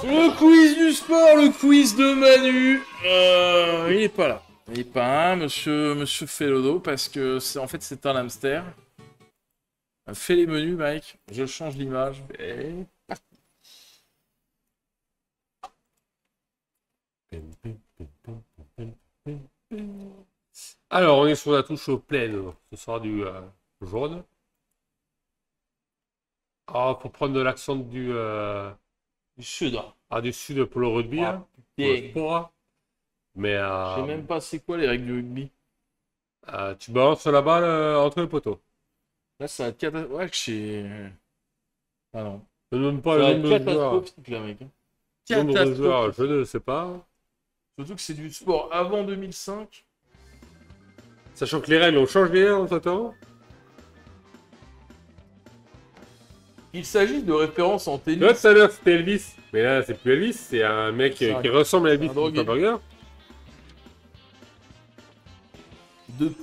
Le quiz du sport, le quiz de Manu. Il est pas là. Il est pas là, monsieur Felodo, parce que en fait c'est un hamster. Fais les menus, Mike. Je change l'image. Et... Alors, on est sur la touche pleine. Ce sera du jaune. Ah, faut prendre de l'accent du sud. du sud pour le rugby. Ah, Hein, pour le sport. Mais je sais même pas c'est quoi les règles du rugby. tu balances la balle entre les poteaux. Là, ça va être catastrophique. Ouais, que chez... Ah non. Je ne donne pas Ça va le être nombre de joueurs. catastrophique, là, mec. Le nombre de joueurs, je ne sais pas. Surtout que c'est du sport avant 2005. Sachant que les règles ont changé entre temps. Il s'agit de références en tennis. Là, tout à l'heure, c'était Elvis. Mais là, c'est plus Elvis. C'est un mec qui ressemble à Elvis. drogué. Burger.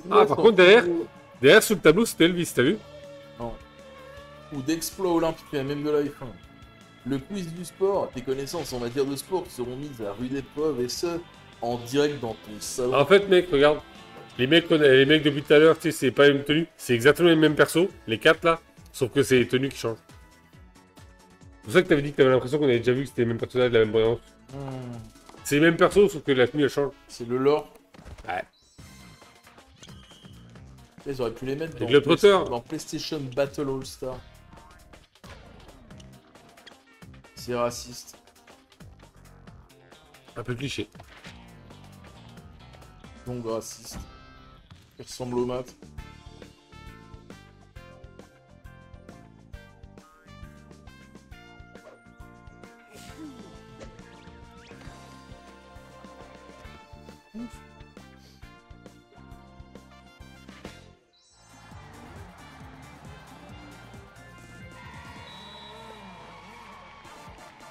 Par contre, derrière, sous le tableau, c'était Elvis, t'as vu? Non. Ou d'exploits olympiques, il y a même de la F1. Le quiz du sport, tes connaissances en matière de sport seront mises à rude épreuve et ce, en direct dans ton salon. En fait, mec, regarde. Les mecs depuis tout à l'heure, tu sais, c'est pas les mêmes tenues. C'est exactement les mêmes persos, les 4 là. Sauf que c'est les tenues qui changent. C'est pour ça que t'avais dit que t'avais l'impression qu'on avait déjà vu que c'était les mêmes personnages de la même brillance. C'est les mêmes persos, sauf que la tenue elle change. C'est le lore. Ouais. Ils auraient pu les mettre dans PlayStation Battle All-Star. C'est raciste. Un peu cliché. Donc raciste. Il ressemble au mat.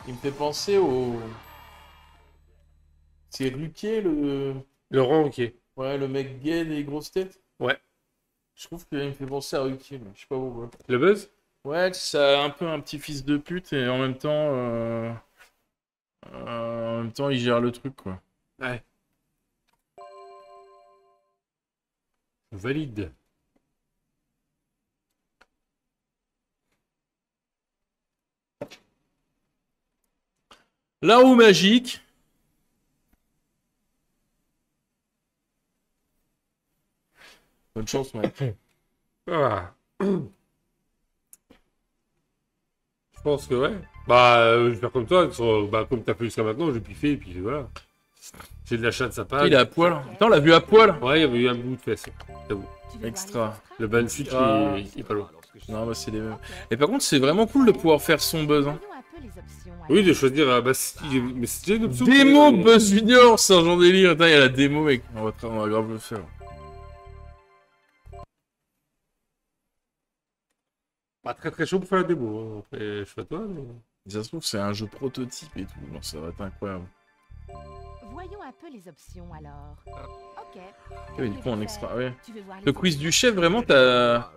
Il me fait penser au... C'est Ruquier, le... Laurent Ruquier. Ouais, le mec gay des grosses têtes. Ouais. Je trouve qu'il me fait penser à Ruquier, mais je sais pas pourquoi. Le buzz? Ouais, c'est un peu un petit fils de pute et en même temps... il gère le truc, quoi. Ouais. Valide. La roue magique. Bonne chance, mec. Ah. Je pense que ouais. Bah, je vais faire comme toi. Comme t'as fait jusqu'à maintenant, je vais piffer et puis voilà. J'ai de la chatte, ça passe. Il est à poil. Putain, on l'a vu à poil. Ouais, il y avait eu un bout de fesse. J'avoue. Extra. Le ban switch, il est pas loin. Non, bah c'est les mêmes. Et par contre, c'est vraiment cool de pouvoir faire son buzz. Hein. Oui, de choisir. Mais c'est déjà une option. Démo Buzz Junior, c'est un genre délire. Attends, il y a la démo, mec. On va grave le faire. Pas très très chaud pour faire la démo. Hein. Après, je sais pas toi, mais... Ça se trouve, c'est un jeu prototype et tout. Non, ça va être incroyable. Voyons un peu les options alors. Ok. Et du coup, en extra, ouais. Le quiz du chef, vraiment, t'as...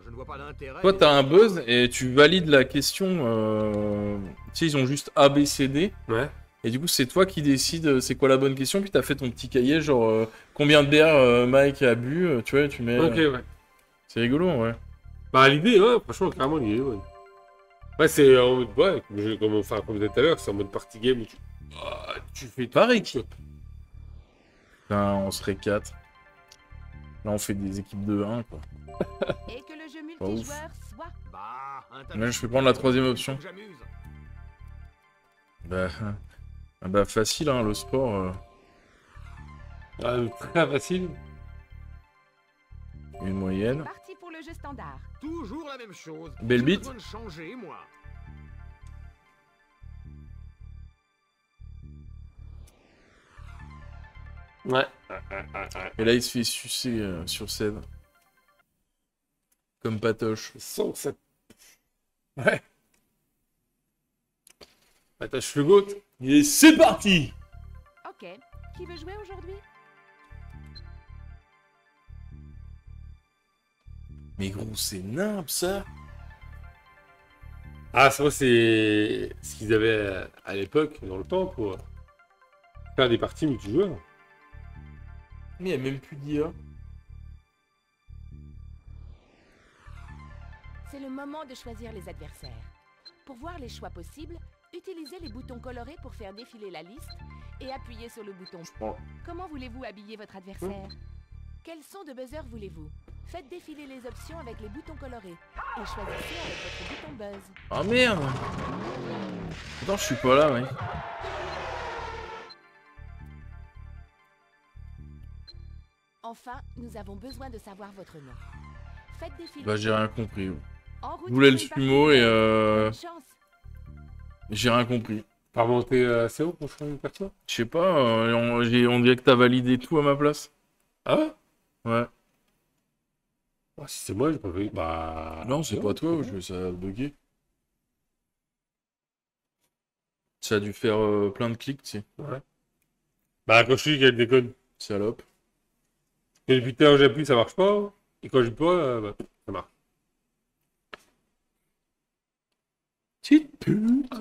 Toi, t'as un buzz et tu valides la question. Tu sais, ils ont juste A, B, C, D. Ouais. Et du coup, c'est toi qui décides c'est quoi la bonne question. Puis t'as fait ton petit cahier, genre combien de bières Mike a bu. Tu vois, tu mets. Ok, ouais. C'est rigolo, ouais. Bah, l'idée, ouais, franchement, clairement, l'idée, ouais. Ouais, c'est en mode. Ouais, comme on disait tout à l'heure, c'est en mode party game où tu fais. Pareil. Putain, on serait 4. Là, on fait des équipes de 1, quoi. Et que le jeu multijoueur soit... Là, je vais prendre la troisième option. Bah facile, hein, le sport. Très facile. Une moyenne. Parti pour le jeu standard. Toujours la même chose. Belle bite. J'ai besoin de changer, moi. Ouais. Et là, il se fait sucer sur scène. Comme Patoche. Sans que ça... Ouais. Attache le goût. Et c'est parti! Ok. Qui veut jouer aujourd'hui? Mais gros, c'est nimp ça! Ah, ça, c'est ce qu'ils avaient à l'époque, dans le temps, pour faire des parties multijoueurs. Mais il n'y a même plus d'IA. C'est le moment de choisir les adversaires. Pour voir les choix possibles, utilisez les boutons colorés pour faire défiler la liste et appuyez sur le bouton. Comment voulez-vous habiller votre adversaire? Quel son de buzzer voulez-vous? Faites défiler les options avec les boutons colorés et choisissez avec votre bouton buzz. Oh merde! Attends, je suis pas là, ouais. Enfin, nous avons besoin de savoir votre nom. Faites défiler. Bah, j'ai rien compris. En route Je voulais le pour une sumo partie. et Bonne chance. j'ai rien compris. Pas remonter assez haut pour changer de perso? Je sais pas, on dirait que t'as validé tout à ma place. Ah ouais? Ouais. Ah, si c'est moi, j'ai pas vu. Bah. Non, c'est pas toi, ça a bugué. Ça a dû faire plein de clics, tu sais. Ouais. Bah, quand je suis qu'elle déconne. Salope. Et depuis tout à l'heure, j'appuie, ça marche pas. Et quand j'appuie pas, bah, ça marche. Petite pute.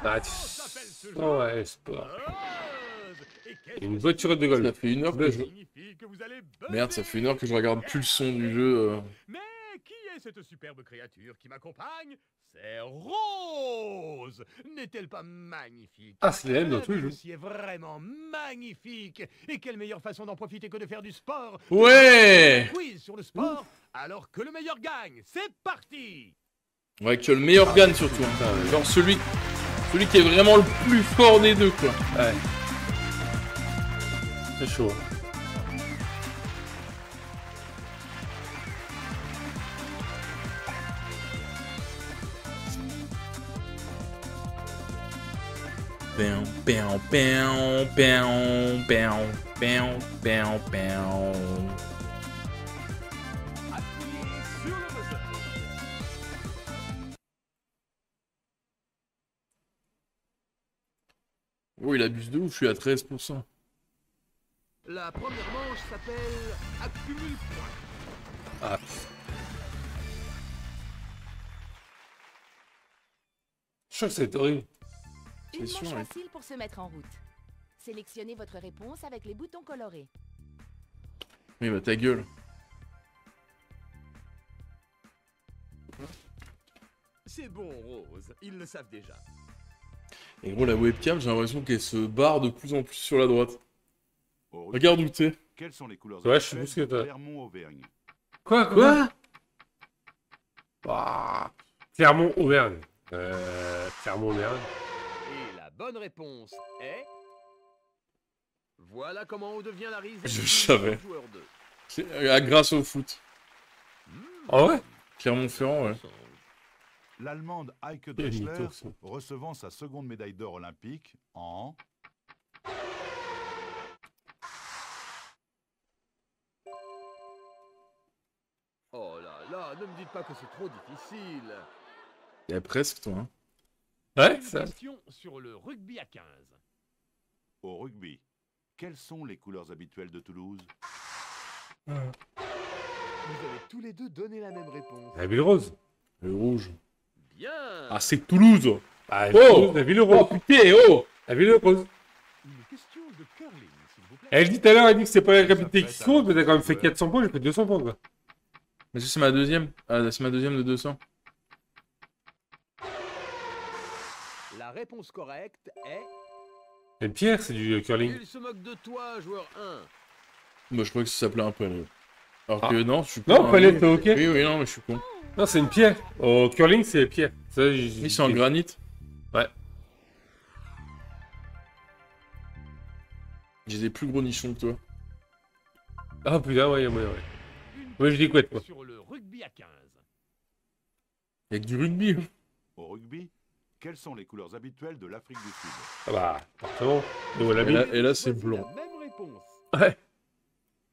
Ah, oh, ouais, c'est pas. Une voiture de golf. Ça fait 1 heure que je... Que vous allez Merde, ça fait 1 heure que je regarde plus le son du jeu. Mais qui est cette superbe créature qui m'accompagne? C'est Rose. N'est-elle pas magnifique? Ah, c'est la même dans tous les jeux. Ceci est vraiment magnifique. Et quelle meilleure façon d'en profiter que de faire du sport? Ouais! Quiz sur le sport, alors que le meilleur gagne. C'est parti. Ouais, que le meilleur gagne surtout. Hein. Genre celui qui est vraiment le plus fort des deux, quoi. Ouais. C'est chaud. Pam, pam, pam, pam, pam, pam, pam, pam. Appuyez sur le buzzer. Oh, il abuse de ouf, je suis à 13%. La première manche s'appelle Accumule points. Ah. Je trouve que c'est horrible. Une C'est manche sûr, ouais. facile pour se mettre en route. Sélectionnez votre réponse avec les boutons colorés. Oui, bah ta gueule. C'est bon, Rose. Ils le savent déjà. Et gros, la webcam, j'ai l'impression qu'elle se barre de plus en plus sur la droite. Au Regarde où t'es. Quelles sont les couleurs Ouais, je sais habituelles plus ce que de t'as. Clermont-Auvergne? Quoi? Ah. Clermont-Auvergne. Clermont-Auvergne. Et la bonne réponse est... Voilà comment on devient la risée Je du savais. joueur 2. Grâce au foot. Ah ouais? Clermont-Ferrand, ouais. L'Allemande Heike Quel mytho, Drechsler ça. recevant sa seconde médaille d'or olympique en... Oh là là, ne me dites pas que c'est trop difficile. Il y a presque, toi. Hein. Ouais, Une ça. question sur le rugby à 15. Au rugby, quelles sont les couleurs habituelles de Toulouse? Vous avez tous les deux donné la même réponse. La ville rose. Le rouge. Bien. Ah, c'est Toulouse. Ah, Oh la ville Oh rose. putain, oh. La ville rose. Une question de curling, s'il vous plaît. Elle dit tout à l'heure, elle dit que c'est pas la capitale qui se compte, mais t'as quand même fait 400 points, j'ai fait 200 points, quoi. Mais ça, c'est ma deuxième. Ah, c'est ma deuxième de 200. La réponse correcte est... Et Pierre, c'est du curling. Il se moque de toi, joueur 1. Moi, je crois que ça s'appelait un palais. Alors Ah. que non, je suis con. Non, hein. palais, t'es ok? Oui, oui, non, mais je suis con. Non, c'est une pierre. Au curling, c'est pierre. Ça, Oui, c'est en granit. Ouais. J'ai des plus gros nichons que toi. Ah putain, ouais, ouais. Une Ouais, j'ai des couettes, moi. sur le rugby à 15. Y'a que du rugby. Au rugby, quelles sont les couleurs habituelles de l'Afrique du Sud? Ah bah, forcément. Le wallaby. Et là, c'est Voici blanc. la même réponse. Ouais.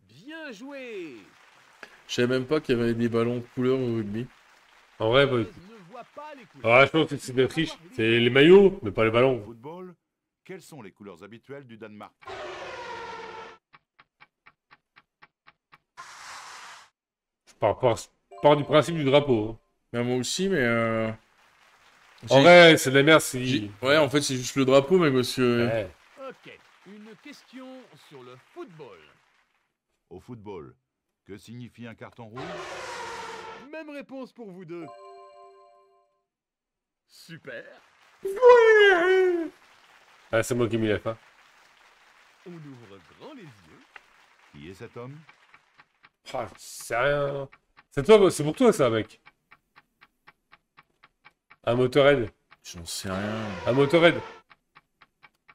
Bien joué. Je savais même pas qu'il y avait des ballons de couleur au rugby. En vrai, bah, Ne voit pas les couleurs. ah, je pense que c'est de la triche. C'est les maillots, mais pas les Au ballons. football, quelles sont les couleurs habituelles du Danemark? Je pars du principe du drapeau. Hein. Bah, moi aussi, mais En vrai, c'est de la merde, c'est... Ouais, en fait, c'est juste le drapeau, mec, parce que... Ouais. Ok, une question sur le football. Au football, que signifie un carton rouge? Même réponse pour vous deux. Super. Ah, c'est moi qui m'y lève, hein. On ouvre grand les yeux. Qui est cet homme? Ah, c'est rien. C'est toi, c'est pour toi, ça, mec. Un Motorhead. J'en sais rien. Un Motorhead.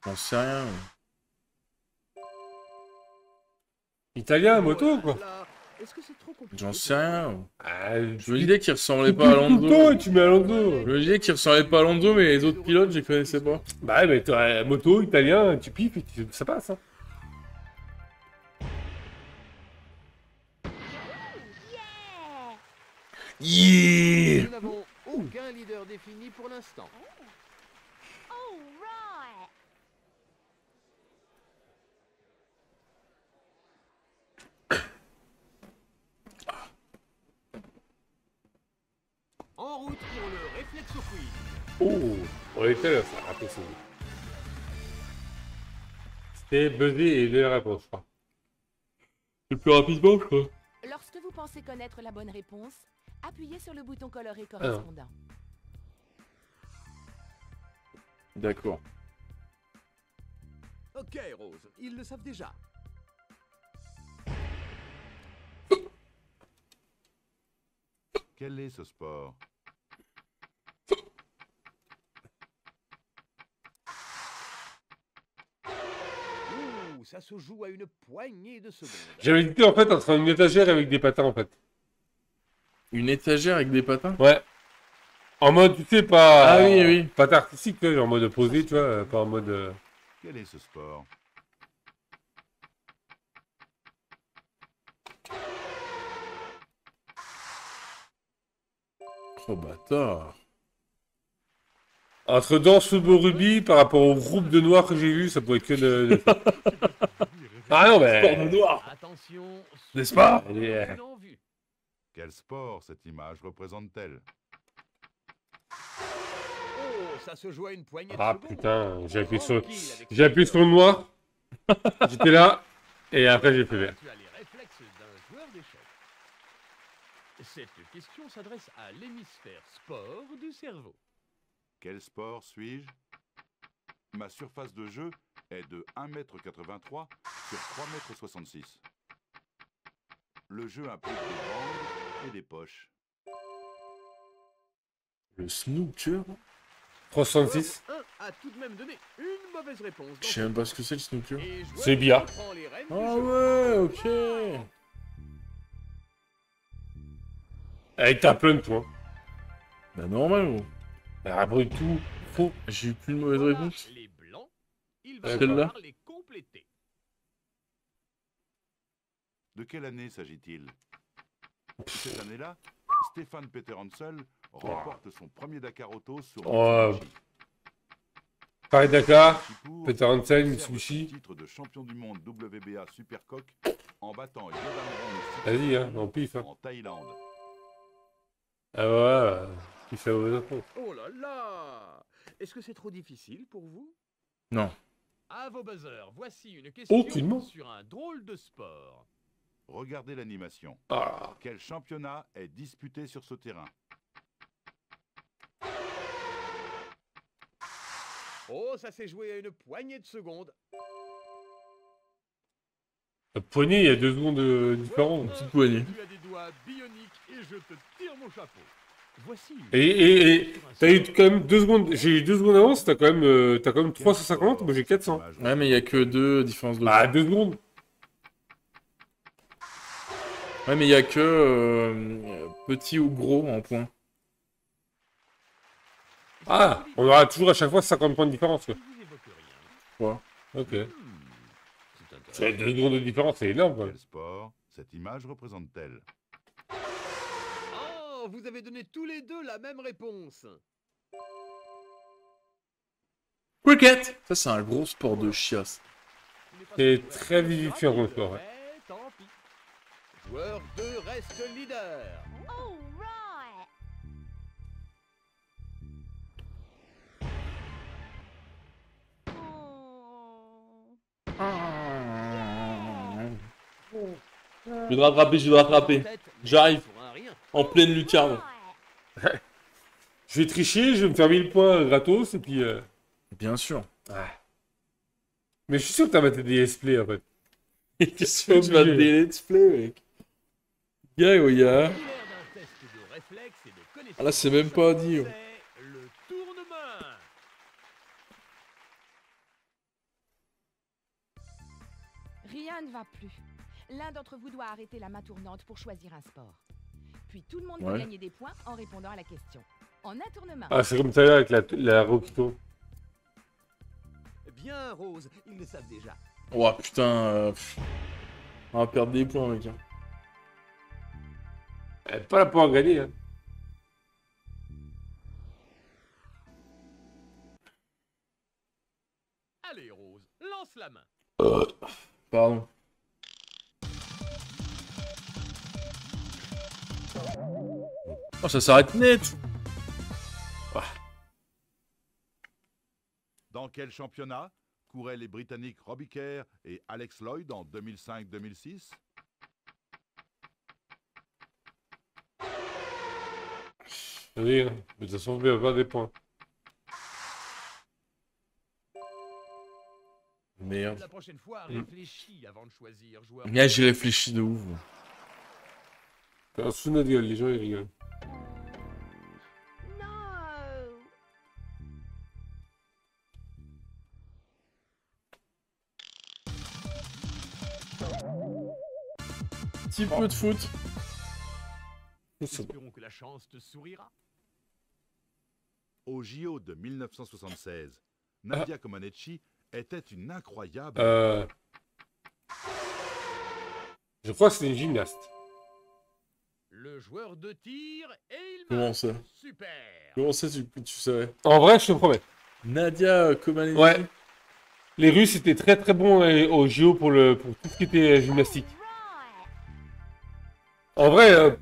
J'en sais rien. Italien, un moto, Oh quoi. là là, est-ce que c'est trop compliqué? J'en sais rien. Ah, Je me disais qu'il ressemblait pas à tout le temps Lando. et tu mets à Lando. Je me disais qu'il ressemblait pas à Lando, mais les autres pilotes, je les connaissais pas. Bah ouais, mais t'as moto, italien, tu piffes et ça passe, hein. Yeah. Nous n'avons aucun leader défini pour l'instant. En route pour le réflexo quiz. Oh, on était là, ça. Après, c'est... C'était buzzer et donner la réponse, je crois. Le plus rapidement, je crois. Lorsque vous pensez connaître la bonne réponse, appuyez sur le bouton coloré correspondant. D'accord. Ok, Rose, ils le savent déjà. Quel est ce sport? Ouh, ça se joue à une poignée de secondes. J'avais hésité, en fait, entre une étagère avec des patins, en fait. Une étagère avec des patins? Ouais. En mode, tu sais, pas... Ah oui, oui. Patin artistique, tu vois, genre en mode posé, tu vois, pas en mode... Quel est ce sport? Oh, bâtard. Entre danse, football, rugby, par rapport au groupe de noirs que j'ai vu, ça pourrait être que de... Ah non, mais... Sport de noir. Attention, N'est-ce pas? Allez, en vue. Quel sport cette image représente-t-elle? Oh, ça se joue à une poignée de Ah secondes. putain, j'ai appuyé Tranquille avec J'ai appuyé sur le noir. J'étais là. Et après j'ai fait vert. Tu as les réflexes d'un joueur d'échecs. Cette question s'adresse à l'hémisphère sport du cerveau. Quel sport suis-je? Ma surface de jeu est de 1,83 m sur 3,66 m. Le jeu implique des bandes et des poches. Le snooker? 366. Joueur 1 a tout de même donné une mauvaise réponse. Je sais même pas ce que c'est le snooker. Et joueur C'est bien. reprend les rênes du Ah jeu. ouais, ok. Avec ta plein de points. Bah normal, gros. Après tout, faux. J'ai eu plus de mauvaise Voilà réponse. les blancs. Il va Celle-là. falloir les compléter. De quelle année s'agit-il? Cette année-là, Stéphane Peter Hansel remporte son premier Dakar Auto sur Oh, Mitsubishi. Paris-Dakar, Pour Peter Hansel, conserve Mitsubishi. son titre de champion du monde WBA Supercoque en battant Yodan Rong Vas-y, hein, en pif. Hein. en Thaïlande. Ah voilà, il fait aux réponses. Oh là là! Est-ce que c'est trop difficile pour vous? Non. À vos buzzers, voici une question Aucunement. sur un drôle de sport. Regardez l'animation. Ah, Quel championnat est disputé sur ce terrain? Oh, ça s'est joué à une poignée de secondes. le poignet, il y a 2 secondes différentes. Petite poignée. Tu as des doigts bioniques et je te tire mon chapeau. Voici. Et t'as eu quand même 2 secondes. J'ai eu 2 secondes d'avance, t'as quand même 350, moi j'ai 400. Ouais, mais il y a que 2 différences de Bah, points. 2 secondes. Ouais, mais il y a que petit ou gros en points. Ah, on aura toujours à chaque fois 50 points de différence, quoi. Il vous évoque rien. Quoi. Ok. C'est C'est 2 secondes de différence, c'est énorme, quoi. Quel sport cette image représente-t-elle? Oh, vous avez donné tous les deux la même réponse. Cricket. Ça, c'est un gros sport de chiasse. C'est très vivifiant comme sport, ouais. Mais tant pis. Joueur 2 reste leader. All right. Je dois rattraper, je dois rattraper. J'arrive. Pour un rien. En pleine lucarne. Je vais tricher, je vais me faire 1000 points gratos, et puis... Bien sûr. Mais je suis sûr que t'as maté des let's-play, en fait. Qu'est-ce que tu vas te des let's play, mec? Yeah, oh yeah. L'air d'un test de réflexe et de connaissance. Ah là, c'est même pas dit. C'est le tournement. Rien ne va plus. L'un d'entre vous doit arrêter la main tournante pour choisir un sport. Puis tout le monde Ouais. peut gagner des points en répondant à la question. En un tournement. Ah, c'est comme ça là, avec la roue qui tourne. Bien, Rose, ils le savent déjà. Oh putain. On va perdre des points, mec. Elle est pas là pour en gagner, hein. Allez, Rose, lance la main. Pardon. Oh, ça s'arrête net. Dans quel championnat couraient les Britanniques Robbie Kerr et Alex Lloyd en 2005-2006? Oui, hein. Mais de toute façon, on va avoir des points. Merde. La prochaine fois, réfléchis avant de choisir joueur. Là, j'y réfléchis de ouf. T'es un sous notre gueule, les gens ils rigolent. No. Petit peu de foot. Espérons que la chance te sourira. Au JO de 1976, Nadia Comaneci était une incroyable... Je crois que c'est une gymnaste. Le joueur de tir et il Comment marque. ça? Super. Comment ça, tu savais? En vrai, je te promets. Nadia Comaneci. Ouais. Les Russes étaient très très bons au JO pour tout ce qui était gymnastique. En vrai,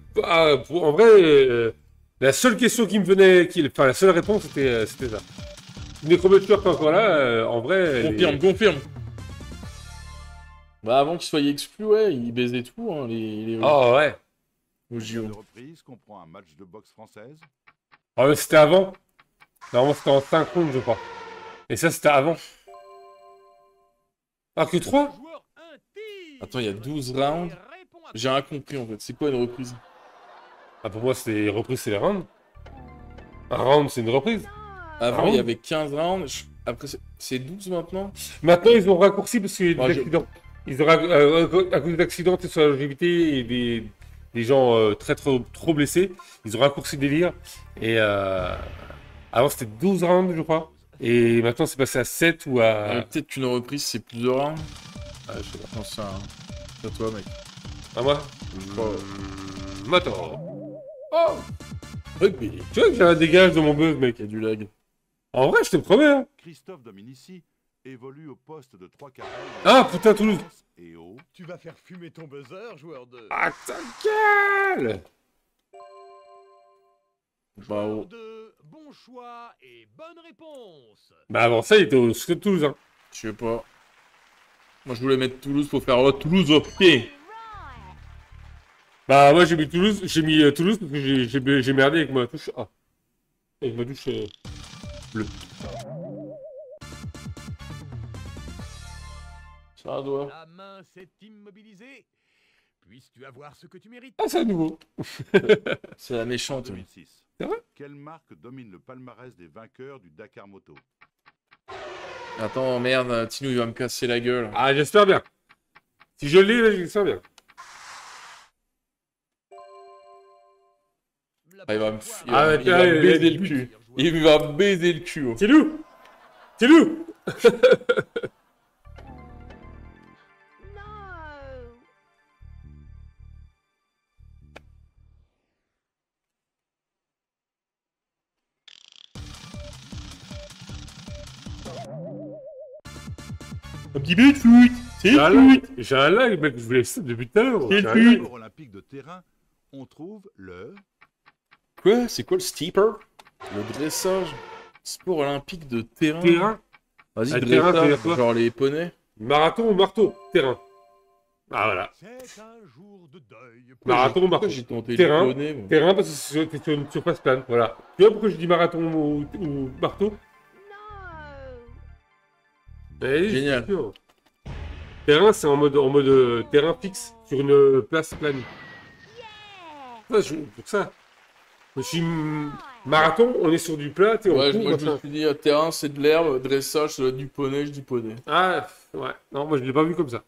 la seule question qui me venait, enfin la seule réponse c'était ça. Necromoture qui est encore là, en vrai. Confirme, confirme. Bah avant qu'ils soient exclus, ouais, ils baisaient tout, hein, les Oh ouais. au JO. De reprise comprend un match de boxe française. Ah mais c'était avant. Normalement c'était en synchrone je crois. Et ça c'était avant. Ah que 3 Joueur, un tir. Attends, il y a 12 rounds. Et réponds à- J'ai rien compris en fait. C'est quoi une reprise? Ah pour moi c'est reprise c'est les rounds. Un round c'est une reprise. Avant, Ah il y bon avait 15 rounds. Après, c'est 12 maintenant? Maintenant ils ont raccourci parce qu'il y a eu des Ouais, accidents. Ils ont à cause d'accidents sur la longévité et des gens trop blessés, ils ont raccourci le délire. Et avant c'était 12 rounds je crois. Et maintenant c'est passé à 7 ou à... Peut-être qu'une reprise, c'est plus de rounds. Ah, je sais pas. Non, c'est un... C'est à toi, mec. À moi Attends. Oh Rugby. Tu vois que j'ai un dégage de mon buzz mec. Il y a du lag. En vrai je te promets hein. Christophe Dominici évolue au poste de 3 quarts. Ah putain Toulouse. Et au... Tu vas faire fumer ton buzzer, joueur 2. Ah ta gueule. Bah, Joueur oh. 2, bon choix et bonne réponse. Bah avant ça il était au Stade Toulouse hein. Je sais pas. Moi, je voulais mettre Toulouse pour faire Toulouse au pied. Bah moi j'ai mis Toulouse parce que j'ai merdé avec ma touche A. Avec ma touche bleue. Ça doit. La main s'est immobilisée. puisses-tu avoir ce que tu mérites. Ah, c'est à nouveau. C'est la En méchante. 2006, C'est vrai? quelle marque domine le palmarès des vainqueurs du Dakar Moto? Attends, merde, Tino, il va me casser la gueule. Ah, j'espère bien. Si je l'ai, j'espère bien. Ah, il va me, Ah, il va me baiser le cul. Il va me baiser le cul. C'est loup. C'est loup. Non. Un petit peu de foot. C'est J'ai un le lag. foot. J'ai un lag, mec. Je voulais ça depuis tout à l'heure. C'est J'ai un le lag. Sport olympique de terrain, on trouve le Quoi? C'est quoi le steeper? Le dressage. Sport olympique de terrain. Terrain. Vas-y, Ah, terrain, dressage, c'est-à-dire quoi? genre les poneys. Marathon ou marteau? Terrain. Ah, voilà. C'est un jour de deuil. pour- Marathon ou Pourquoi marteau? j'ai tenté Terrain. les poneys, moi. Terrain parce que t'es sur une surface plane. Voilà. Tu vois pourquoi je dis marathon ou marteau? Non. Eh, Génial. c'est sûr. Terrain, c'est en mode terrain fixe sur une place plane. Yeah. Ça, pour ça. Je suis marathon, on est sur du plat, t'es en Ouais, cours, moi je me machin. suis dit, terrain c'est de l'herbe, dressage ça doit être du poney, je dis poney. Ah, ouais. Non, moi je l'ai pas vu comme ça.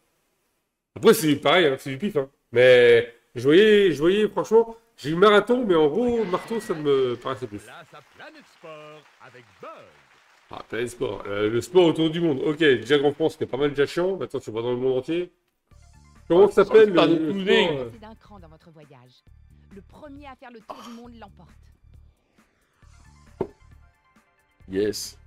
Après, c'est pareil, hein, c'est du pif. Hein. Mais je voyais, franchement, j'ai eu marathon, mais en gros, marteau, ça me paraissait plus. Place à Planète Sport avec Bug. Ah, Planète Sport. Le sport autour du monde. Ok, déjà qu'en France, c'était pas mal déjà chiant. Maintenant, tu vas dans le monde entier. Comment ça s'appelle ça, le le sport, pudding. C'est d'un cran dans votre voyage. Le premier à faire le tour du monde l'emporte. Yes.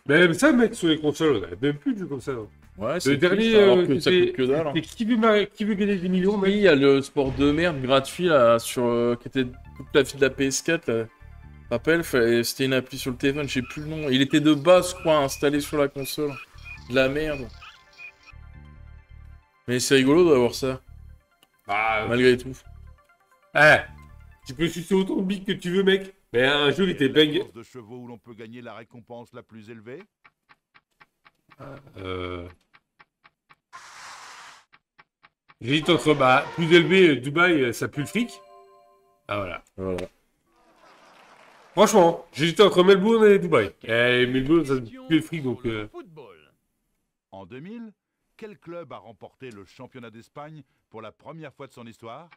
Même ça, mec, sur les consoles, on avait même plus de jeux comme ça. Hein. Ouais, Le c'est dernier, triste, alors que ça c'était- coûte que dalle. Hein. c'était qui veut gagner des millions, Oui, mec? il y a le sport de merde gratuit là, sur, qui était toute la fille de la PS4 là. Tu te rappelles, c'était une appli sur le téléphone, je sais plus le nom. Il était de base, je crois, installé sur la console. De la merde. Mais c'est rigolo d'avoir ça, Bah, malgré tout. eh, tu peux sucer autant de bics que tu veux, mec. Mais un jeu, il était la bang. course de chevaux où l'on peut gagner la récompense la plus élevée? J'hésite entre, bah, plus élevé, Dubaï, ça pue le fric. Ah, voilà. Voilà. Franchement, j'hésitais entre Melbourne et Dubaï. Et Melbourne, ça Question pue le fric, donc... sur le football. En 2000, quel club a remporté le championnat d'Espagne pour la première fois de son histoire?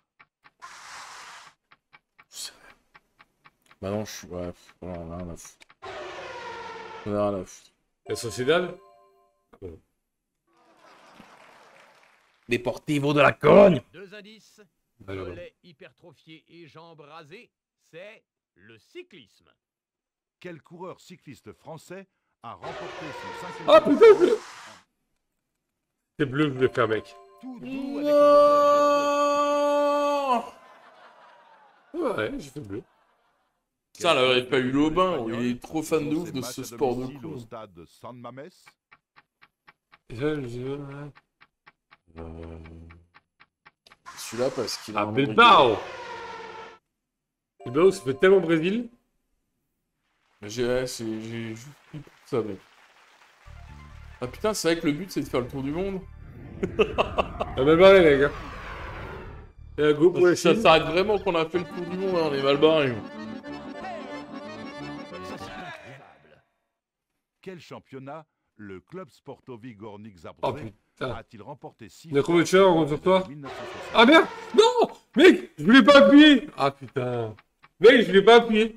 Bah non, je suis. Ouais, on en a rien à foutre. On en a rien à foutre. La Sociedad? Deportivo de la Cologne! Deux indices. Alors, Mollets hypertrophiés et jambes rasées, c'est le cyclisme. Quel coureur cycliste français a remporté son 5e Ah, putain, bleu! C'est bleu que je voulais faire, mec. tout doux avec le buzzer. Ouais, j'ai fait bleu. Putain, là, il aurait pas eu l'Aubin, Espagnol il est trop fan de lance ouf ses de matchs ce à sport de domicile con. au stade de San Mamés. Celui-là, parce qu'il a Ah, un nom Bilbao! Bilbao, ça fait tellement Brésil. rigolo. J'ai juste pris pour ça, mec. Ah putain, c'est vrai que le but, c'est de faire le tour du monde. Ah, mal barré, mec. Hein. Et un go pour la Ça Chine. s'arrête vraiment qu'on a fait le tour du monde, hein, on est mal barrés. Ça, c'est introuvable. Quel championnat le club Sportovi Gornik Oh Zabrze putain. a-t-il remporté 6 Il y a combien de joueurs, on compte sur toi? 1960. Ah merde! Non! Mec, je voulais pas appuyer! Ah putain. Mec, je voulais pas appuyer.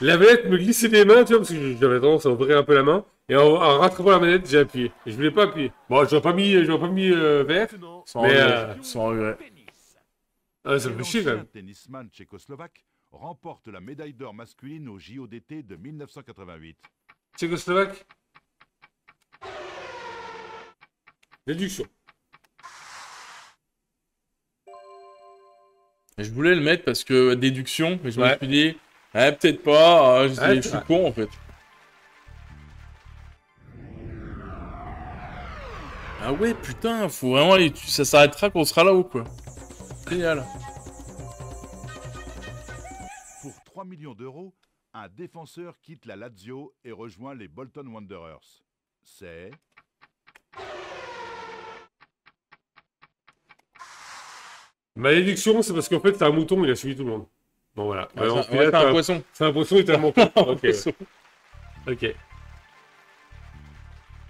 La manette me glissait des mains, tu vois, parce que j'avais tendance à ouvrir un peu la main. Et en rattrapant la manette, j'ai appuyé. Et je voulais pas appuyer. Bon, j'aurais pas mis vert. Maintenant, Sans Mais, regret. Sans regret. tennis. Ah, ça me fait chier quand L'ancien même. tennisman tchécoslovaque remporte la médaille d'or masculine au JO d'été de 1988. Tchécoslovaque. Déduction. Et je voulais le mettre parce que déduction, mais je me Ouais. suis dit, peut-être pas, je Ouais, suis ouais. con en fait. Ah ouais, putain, faut vraiment aller, ça s'arrêtera quand on sera là-haut quoi. Génial. Pour 3 millions d'euros, un défenseur quitte la Lazio et rejoint les Bolton Wanderers. C'est... Malédiction, c'est parce qu'en fait, c'est un mouton, il a suivi tout le monde. Bon, voilà. Ouais, En c'est fait, un poisson. C'est un poisson, il t'a manqué. Un Ok, poisson. ouais. Ok.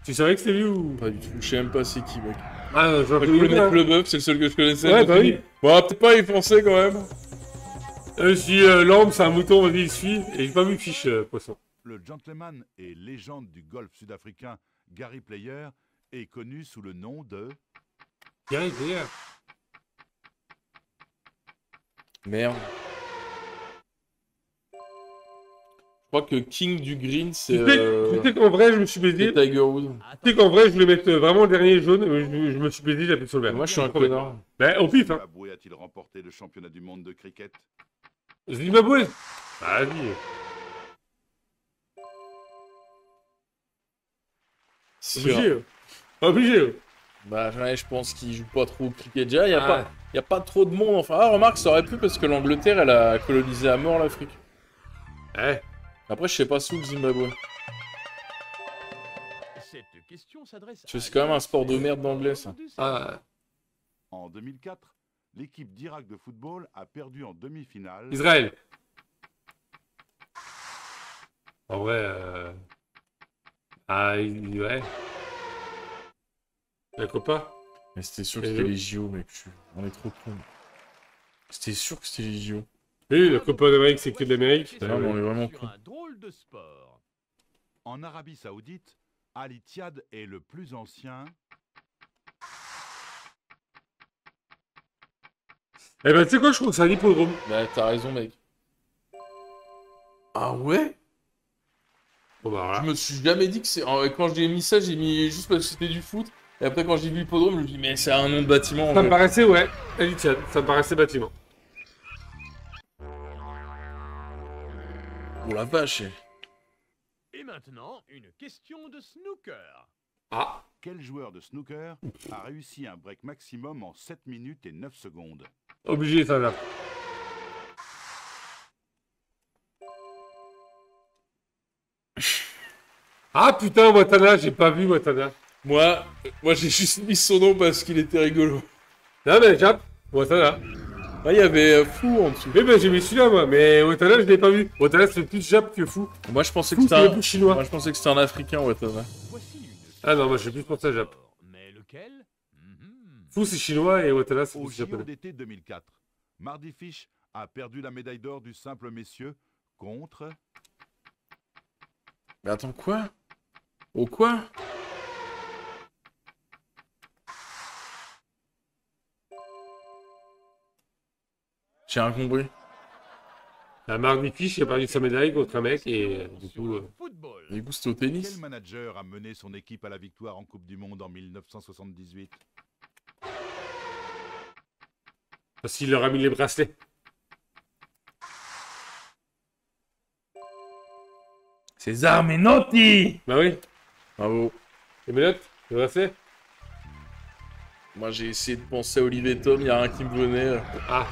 Tu savais que c'était lui ou... Pas du tout, je sais même pas c'est qui, mec. Ah, j'en Je connais connais un. le bœuf, c'est le seul que je connaissais. Ouais, je me bah suis oui. dit, bon, peut-être pas, il est français quand même. Si l'homme, c'est un mouton, vas-y, il suit. Et j'ai pas vu de fiche, poisson. Le gentleman et légende du golf sud-africain Gary Player est connu sous le nom de... Gary Player. Merde. Je crois que King du Green, c'est Tu sais qu'en vrai, je me suis baisé. c'est Tiger Woods. Tu sais qu'en vrai, je voulais mettre vraiment le dernier jaune. Je me suis baisé, j'ai appuyé sur le vert. Moi, je suis un connard. Ben, au pif, hein. Zimbabwe a-t-il remporté le championnat du monde de cricket? Zimbabwe. Bah, vas-y. Obligé. Obligé. Bah, ouais, je pense qu'il joue pas trop au cricket. Déjà, il Ah. y a pas trop de monde. Enfin, ah, remarque, ça aurait pu parce que l'Angleterre, elle a colonisé à mort l'Afrique. Ouais. Après, je sais pas sous le Zimbabwe. Cette question s'adresse Tu sais, c'est quand même un sport de merde d'anglais, ça. Ah, En 2004, l'équipe d'Irak de football a perdu en demi-finale. Israël. En vrai, ah, ouais. La Copa. Mais c'était sûr Et que c'était le- les JO, mec. On est trop con. C'était sûr que c'était les JO. Oui, la Copa d'Amérique, c'est que de l'Amérique. Non, mais on est vraiment Sur con. un drôle de sport. En Arabie Saoudite, Al Ittihad est le plus ancien. Eh ben, tu sais quoi, je trouve que c'est un hippodrome. Bah, t'as raison, mec. Ah ouais? Bon, bah, Je voilà. me suis jamais dit que c'est. Quand j'ai mis ça, j'ai mis juste parce que c'était du foot. Et après, quand j'ai vu l'hippodrome, je me suis dit, mais c'est un nom de bâtiment. En Ça me fait. paraissait, ouais. Allez, tiens, ça me paraissait bâtiment. Oh la vache. Et maintenant, une question de snooker. Ah. Quel joueur de snooker a réussi un break maximum en 7 minutes et 9 secondes? Obligé, ça, là. Ah, putain, Watana, j'ai pas vu Watana. Moi j'ai juste mis son nom parce qu'il était rigolo. Non, mais Jap, Watana. Ah, il y avait Fou en dessous. Eh ben, j'ai mis celui-là, moi. Mais Watana, je l'ai pas vu. Watana, c'est plus Jap que Fou. Moi, je pensais que Fou, c'était c'est un. plus chinois. Moi, je pensais que c'était un Africain, Watana. Voici une Ah non, moi, j'ai plus pensé à Jap. sport. Mais lequel? Fou, c'est chinois et Watana, c'est Au plus JO japonais. d'été 2004, Mardy Fish a perdu la médaille d'or du simple messieurs contre... Mais attends, quoi? Au quoi? J'ai rien compris. La Mardi Fish a perdu sa médaille contre un mec et du sur coup. le football. Du coup, c'était au Quel tennis. manager a mené son équipe à la victoire en Coupe du Monde en 1978? Parce qu'il leur a mis les bracelets. César Menotti! Bah oui. Bravo. Les menottes, les bracelets. Moi, j'ai essayé de penser à Olivier Tom, il y a rien qui me venait. Ah.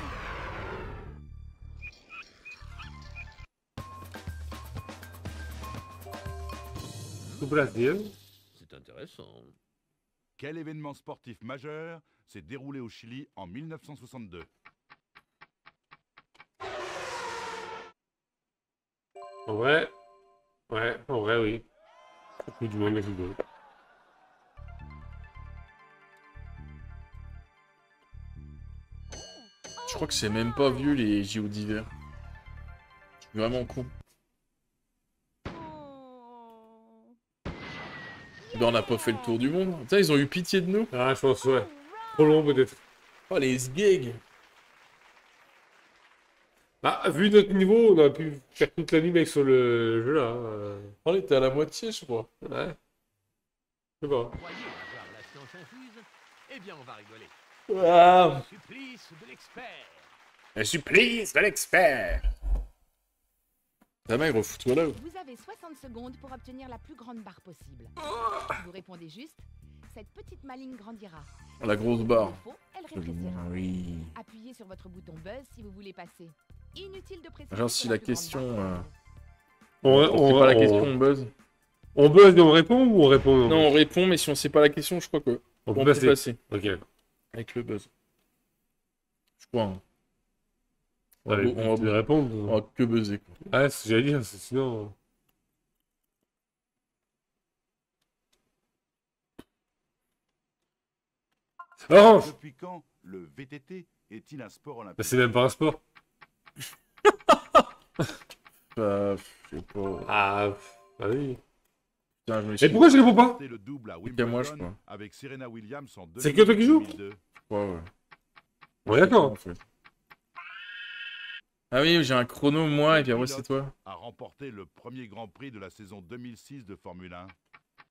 Tout Brésil. C'est intéressant. Quel événement sportif majeur s'est déroulé au Chili en 1962? En vrai. Ouais, en vrai, oui. Coupe du monde de football. Je crois que c'est même pas vieux les JO d'hiver. Je suis vraiment con. Ben, on n'a pas fait le tour du monde. Putain, ils ont eu pitié de nous. Ah, je pense, ouais. Trop long, peut-être. Oh, les sgegs. Bah, vu notre niveau, on aurait pu faire toute la nuit, mec, sur le jeu, là. On était à la moitié, je crois. Ouais. Je sais pas. Croyez avoir la science infuse? Eh bien, on va rigoler. Ah, Supplice de l'expert. le supplice de l'expert. Ta mère, refous-toi là. Vous avez 60 secondes pour obtenir la plus grande barre possible. Si vous répondez juste, cette petite maligne grandira. La grosse S'il barre. le faut, elle rétrécira. Oui. Appuyez sur votre bouton buzz si vous voulez passer. Inutile de préciser. Genre, que si la la plus grande question, barre C'est pas la question, on buzz. On buzz et on répond ou on répond? Non, on répond, mais si on sait pas la question, je crois que on peut on passer. peut passer. Ok, d'accord. Avec le buzz. Je crois. Hein. On Allez, va tu veux répondre? on va que buzzer, quoi. Ah, c'est ce que j'allais dire, sinon... Orange! Depuis quand le VTT est-il un sport Bah, olympique? c'est même pas un sport. Je sais pas. Ah, bah oui. Putain, je me Et suis pourquoi je réponds pas? Le double à qu'à moi, je Wimbledon crois. avec Serena Williams en C'est que toi qui joues? 2002. Ouais. On est d'accord. En fait. Ah oui, j'ai un chrono, moi, et puis après, c'est toi. A remporté le premier Grand Prix de la saison 2006 de Formule 1.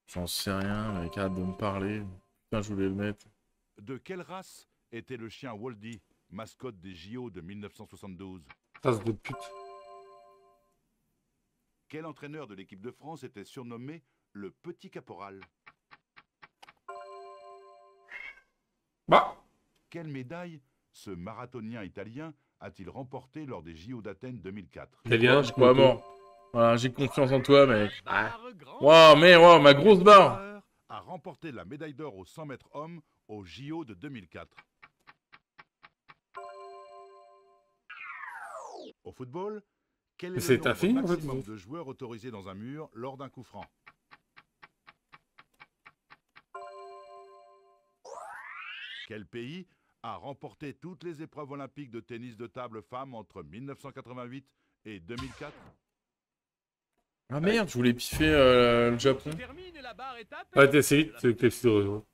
J'en sais rien, mec, arrête de me parler. Putain, je voulais le mettre. De quelle race était le chien Waldy, mascotte des JO de 1972? Race de pute. Quel entraîneur de l'équipe de France était surnommé le Petit Caporal? Bah, Quelle médaille ce marathonien italien a-t-il remporté lors des JO d'Athènes 2004? italien, Je crois à mort. Voilà, j'ai confiance en toi, mec. Barre Waouh, mais waouh, ma grosse barre. A remporté la médaille d'or aux 100 mètres hommes aux JO de 2004. Au football, quel est C'est le ta nombre fille, en fait, maximum ou- de joueurs autorisés dans un mur lors d'un coup franc? Quel pays a remporté toutes les épreuves olympiques de tennis de table femmes entre 1988 et 2004? Ah merde, je voulais piffer le Japon. termine et la barre est tapée. ouais, t'es assez vite, c'est que t'es si heureux.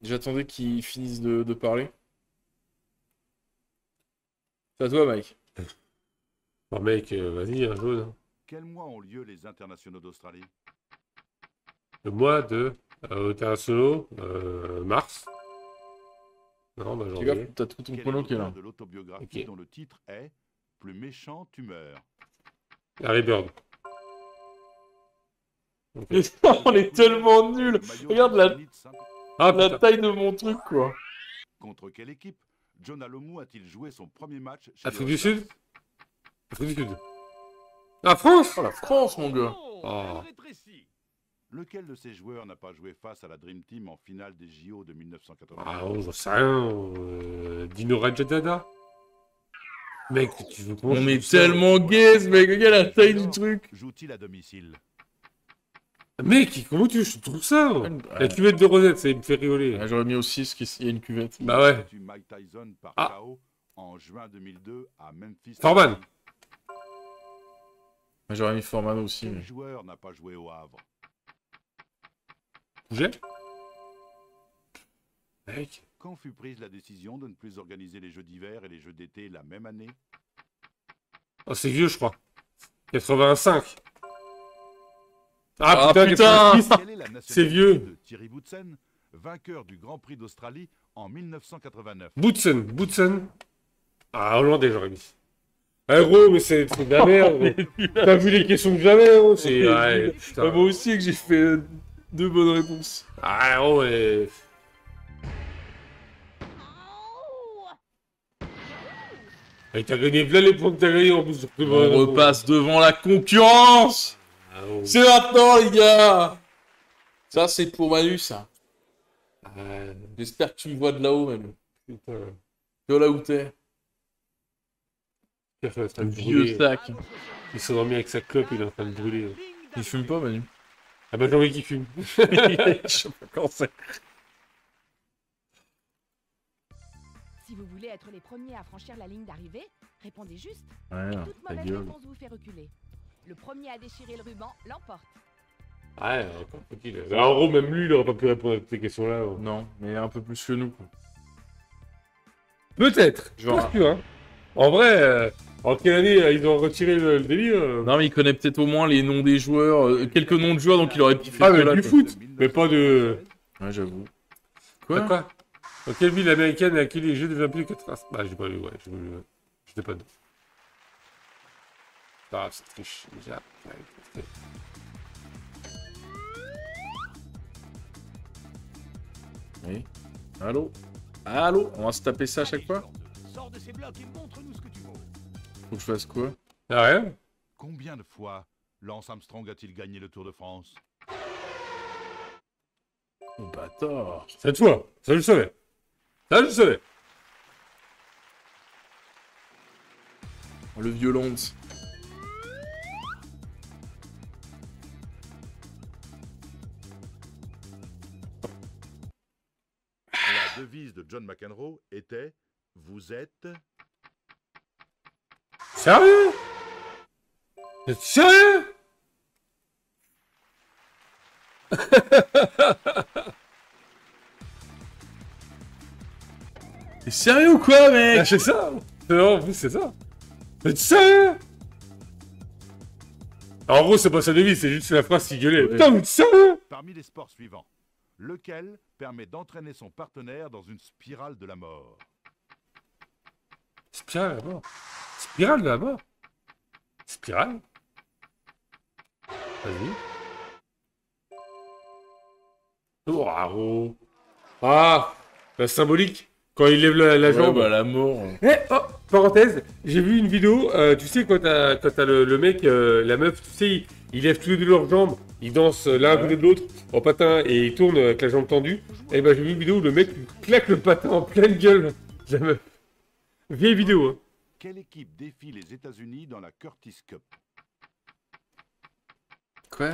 J'attendais qu'ils finissent de parler. C'est à toi, Mike. Bon, mec, vas-y, un jaune. Quels mois ont lieu les internationaux d'Australie? Le mois de internationaux, mars. Non, bah, Fais janvier. gaffe, t'as tout ton Quel est chrono qui est l'auteur là. de l'autobiographie Ok. dont le titre est Plus méchant, tu meurs? Harry Bird. Ok. On est tellement nuls. Le maillot Regarde de la- Zenit Saint- Ah, La putain. taille de mon truc, quoi. Contre quelle équipe John Alomou a-t-il joué son premier match chez Afrique les du All Sud? Blacks? Afrique du Sud. La France? Oh, la France, mon gars. Oh. Elle rétrécit. Lequel de ces joueurs n'a pas joué face à la Dream Team en finale des JO de 1980? Ah, oh, j'en sais rien. Dino Rajadada. Mec, tu veux comment On je est trouve ça tellement gaze, mec. Regarde la taille du truc. Joue-t-il à domicile? Mec, comment tu veux que je trouve ça? Ouais. La cuvette de Rosette, ça me fait rigoler. Ah, j'aurais mis au 6 qu'il y a une cuvette. Bah ouais. Battu Mike Tyson par Ah. KO en juin 2002 à Memphis. Foreman. Ah, j'aurais mis Foreman aussi. Quel Mais... joueur n'a pas joué au Havre? J'ai? Mec. Quand fut prise la décision de ne plus organiser les Jeux d'hiver et les Jeux d'été la même année? Oh, c'est vieux, je crois. 85. Ah, Ah, putain, putain. 86. Quelle est la nationalité C'est vieux. de Thierry Boutsen, vainqueur du Grand Prix d'Australie en 1989? Boutsen. Ah, hollandais, j'aurais mis. Ah, gros, mais c'est de la merde, gros. T'as vu les questions que j'avais, gros? C'est. Ouais, putain. Ah, moi aussi, que j'ai fait 2 bonnes réponses. Ah, gros, mais. Et t'as gagné plein les points que t'as gagné en plus. On repasse devant la concurrence. Ah, gros. C'est maintenant, les gars. Ça, c'est pour Manu, ça. Ah, J'espère que tu me vois de là-haut, Manu. putain. De là où t'es. Il est en train de Vieux brûler. sac. Il s'est endormi avec sa clope, il est en train de brûler. Il fume pas, Manu. Ah bah, j'ai envie qu'il fume. Je sais pas quand c'est. Si vous voulez être les premiers à franchir la ligne d'arrivée, répondez juste. Ouais, Toute ta mauvaise gueule. réponse vous fait reculer. Le premier à déchirer le ruban l'emporte. Ouais, encore faut-il. Bah, en gros, même lui, il aurait pas pu répondre à toutes ces questions-là. Non, mais un peu plus que nous, quoi. Peut-être. Je Genre- pense que, hein. En vrai, en quelle année ils ont retiré le délire Non, mais il connaît peut-être au moins les noms des joueurs, quelques noms de joueurs, donc il aurait pu Ah, faire mais que là, du quoi. foot, mais pas de. Ouais, j'avoue. Quoi, quoi? Dans quelle ville américaine a accueilli les Jeux des Olympiques 80? Bah, j'ai pas lu, ouais. Je sais pas. Ah, c'est triche, déjà. Ouais, Oui. Allô? Allô? On va se taper ça à chaque fois? Sors de ces blocs et montre-nous ce que tu vaux. Faut que je fasse quoi? Ah, rien. Combien de fois Lance Armstrong a-t-il gagné le Tour de France? Oh bâtard. Cette fois, ça je le savais. Ça je le savais. Oh, le violence. La devise de John McEnroe était « Vous êtes... Sérieux? T'es sérieux? T'es sérieux ou quoi, mec? Ah, c'est ça. Non, en plus, c'est ça. Mais tu sérieux? Alors, en gros, c'est pas sa devise, c'est juste la phrase qui gueulait. Ouais. Putain, mais tu sérieux? Parmi les sports suivants, lequel permet d'entraîner son partenaire dans une spirale de la mort? Spirale de la mort. Spirale de la mort. Spirale? Vas-y. Waouh. Ah, la symbolique. Quand il lève la Ouais, jambe. bah la mort. Eh, oh, parenthèse, j'ai vu une vidéo, tu sais, quand t'as le mec, la meuf, tu sais, ils lèvent tous les deux leurs jambes, ils dansent l'un à côté de l'autre en patin et ils tournent avec la jambe tendue. Et ben j'ai vu une vidéo où le mec lui claque le patin en pleine gueule. La meuf. Vieille vidéo, hein. Quelle équipe défie les États-Unis dans la Curtis Cup? Quoi?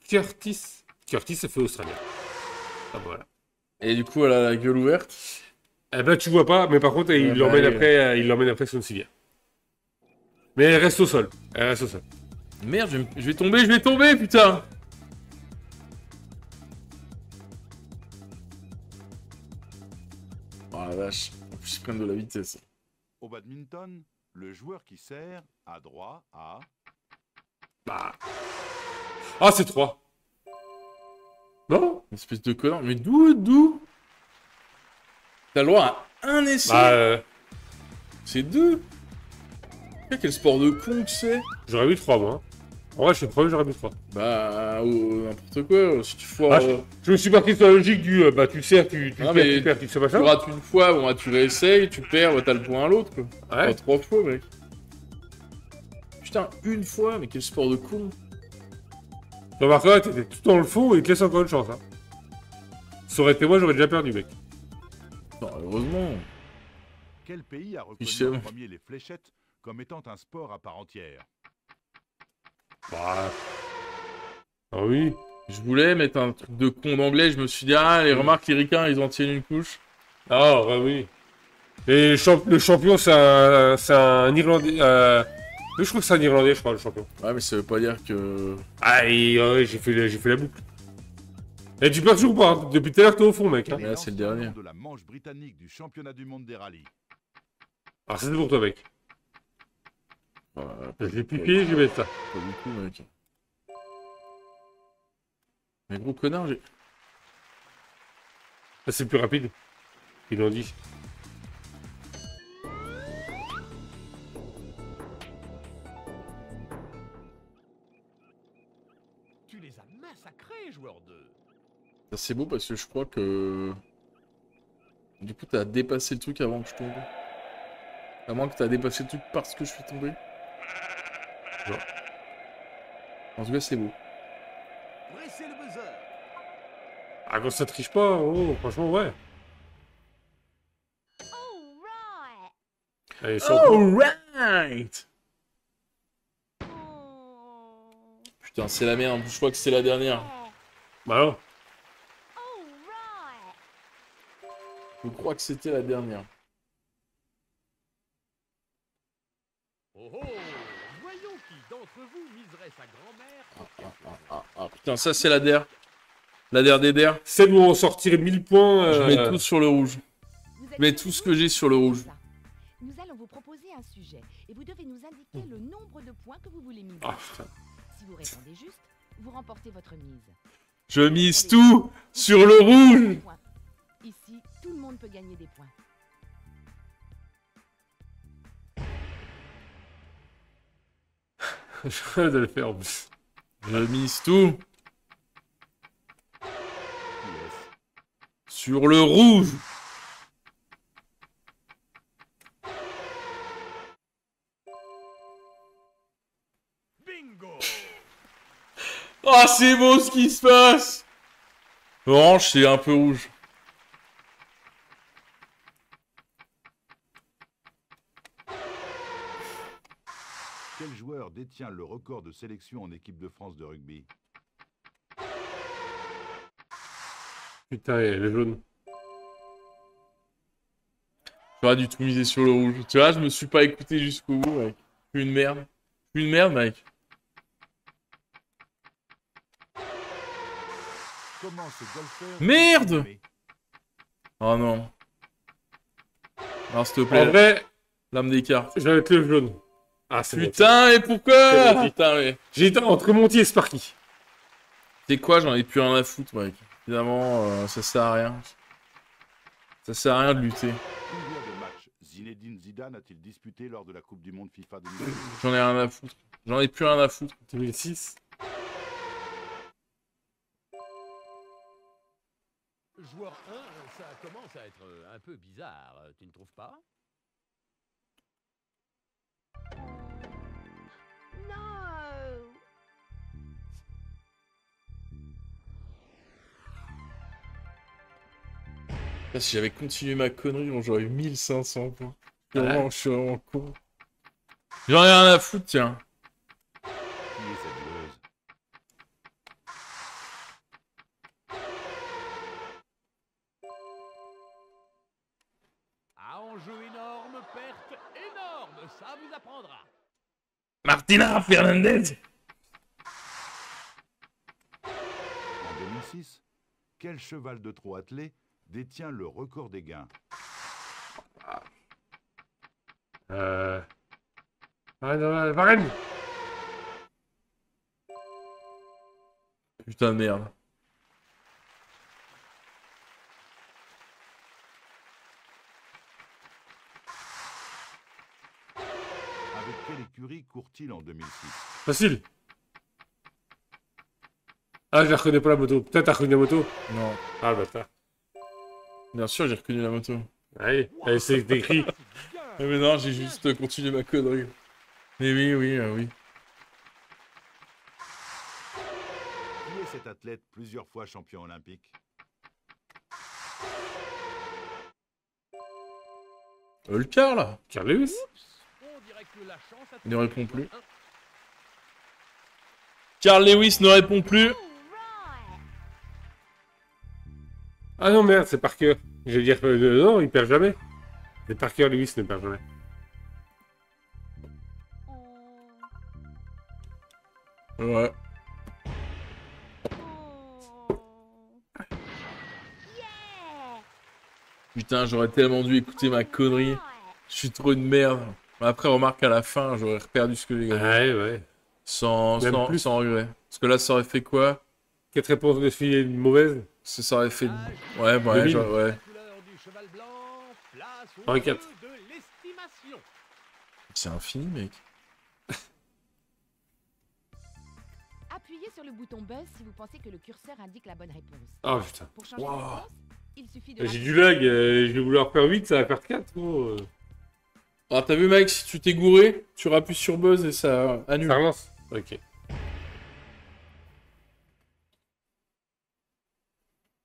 Curtis, ça fait Australien. Ah voilà. Et du coup, elle a la gueule ouverte. Eh ben tu vois pas, mais par contre, il l'emmène après, sur une civière. Mais elle reste au sol. Elle reste au sol. Merde, je vais tomber, putain! Oh la vache. En plus, ils prennent de la vitesse. Au badminton, le joueur qui sert a droit à... Bah. Ah, c'est 3. Non? Une espèce de connard. Mais d'où? T'as le droit à un essai? Bah, C'est 2. Quel sport de con que c'est? j'aurais mis 3, moi. En vrai, je suis le premier, j'aurais mis 3. Bah, n'importe quoi. Si tu foires... Ah, je me suis parti sur la logique du bah tu sers, tu Non, perds, mais tu perds, tu sais tu machin. rates une fois, bon, bah, tu réessayes, tu perds, bah, t'as le point à l'autre, quoi. Ouais. Pas 3 fois, mec. Putain, une fois, mais quel sport de con. Tu remarqueras, t'étais tout dans le fond et il te laisse encore une chance. Hein. Ça aurait été moi, j'aurais déjà perdu, mec. Non, heureusement. Quel pays a reconnu Michel. en premier les fléchettes comme étant un sport à part entière? Bah. Ah oui. Je voulais mettre un truc de con d'anglais, je me suis dit, ah, les remarques, les ricains, ils en tiennent une couche. Ah, bah oui. Et le champion, c'est un Irlandais. Oui, je crois que c'est un Irlandais, je crois, le champion. Ouais, mais ça veut pas dire que... Ah, et, ouais, j'ai fait la boucle. Et tu perds toujours pas, hein. Depuis tout à l'heure, t'es au fond, mec. Hein. Quel est Ouais, c'est le l'ancien dernier. nom de la manche britannique du championnat du monde des rallyes? Ah, c'est pour toi, mec. Ouais, Je l'ai piqué, je vais mettre ça. pas beaucoup, mec. Mais gros connard, j'ai... Ça, c'est plus rapide. Ils l'ont dit. Tu les as massacrés, joueur 2. Ça, c'est beau parce que je crois que... Du coup, t'as dépassé le truc avant que je tombe. À moins que t'as dépassé le truc parce que je suis tombé. Non. En tout cas, c'est beau. Pressez le buzzer. Ah, quand ça triche pas, oh, franchement, ouais. Allez, Alright! Putain, c'est la merde. Je crois que c'est la dernière. Bah non. Je crois que c'était la dernière. Oh oh. Voyons qui d'entre vous miserait sa grand-mère. Ah, putain, ça, c'est la der. La der des der. Celle où on sortirait 1000 points. Je mets tout sur le rouge. Vous êtes mets tout ce que j'ai sur le rouge. Nous allons vous proposer un sujet et vous devez nous indiquer le nombre de points que vous voulez miser. Ah, putain. Si vous répondez juste, vous remportez votre mise. Je mise tout sur le rouge. Ici, tout le monde peut gagner des points. Je rêve de le faire en plus. Je mise tout Qui est-ce? sur le rouge. Oh, c'est beau ce qui se passe. Orange, c'est un peu rouge. Quel joueur détient le record de sélection en équipe de France de rugby? Putain, le jaune. J'aurais dû tout miser sur le rouge. Tu vois, je me suis pas écouté jusqu'au bout, mec. Je suis une merde. Je suis une merde, mec. Comment ce golfeur... Merde! Oh non. Alors, s'il te En plaît, vrai, lame des cartes. je vais mettre le jaune. Ah, c'est bon. Putain, et pourquoi? C'est bon. Putain, mais... J'ai entre Monty et Sparky. C'est quoi, j'en ai plus rien à foutre, mec. Évidemment, ça sert à rien. Ça sert à rien de lutter. Combien de matchs Zinedine Zidane a-t-il disputé lors de la Coupe du Monde FIFA 2006? J'en ai rien à foutre. J'en ai plus rien à foutre. 2006. Joueur 1, ça commence à être un peu bizarre, tu ne trouves pas? Non. Là, si j'avais continué ma connerie, bon, j'aurais eu 1500 points. Ouais. Je suis vraiment con. J'en ai rien à foutre, tiens. Qui est cette joueuse? À enjeu énorme, perte énorme, ça vous apprendra. Martina Fernandez. En 2006, quel cheval de trot attelé détient le record des gains? Ah non, Varenne. Putain de merde. Avec quelle écurie court-il en 2006? Facile. Ah, je la reconnais pas la moto. Peut-être t'as reconnu la moto? Non. Ah, bâtard. Bien sûr, j'ai reconnu la moto. Allez, c'est écrit. Mais non, j'ai juste continué ma connerie. Mais oui, oui, oui. Qui est cet athlète plusieurs fois champion olympique? Le quart, là. Carl Lewis. On dirait que la chance a Il ne répond plus. Carl Lewis ne répond plus. Ah non, merde, c'est Parker. Je vais dire, non, il perd jamais. C'est Parker, Lewis ne perd jamais. Ouais. Putain, j'aurais tellement dû écouter ma connerie. Je suis trop une merde. Après, remarque à la fin, j'aurais perdu ce que j'ai gagné. Ouais, ouais. Sans plus. regret. Parce que là, ça aurait fait quoi? 4 réponses de suite une mauvaise. Ça aurait fait... Ouais, ouais, 2000. genre, ouais. La couleur du cheval blanc, place au En jeu quatre. de l'estimation. C'est infini, mec. Appuyez sur le bouton buzz si vous pensez que le curseur indique la bonne réponse. Oh putain. Pour changer de Wow. réponse, il suffit de... J'ai du lag, je vais vouloir faire 8, ça va faire 4. Gros. Ah, t'as vu, mec, si tu t'es gouré, tu rappuies sur buzz et ça annule. Ça relance. Ok.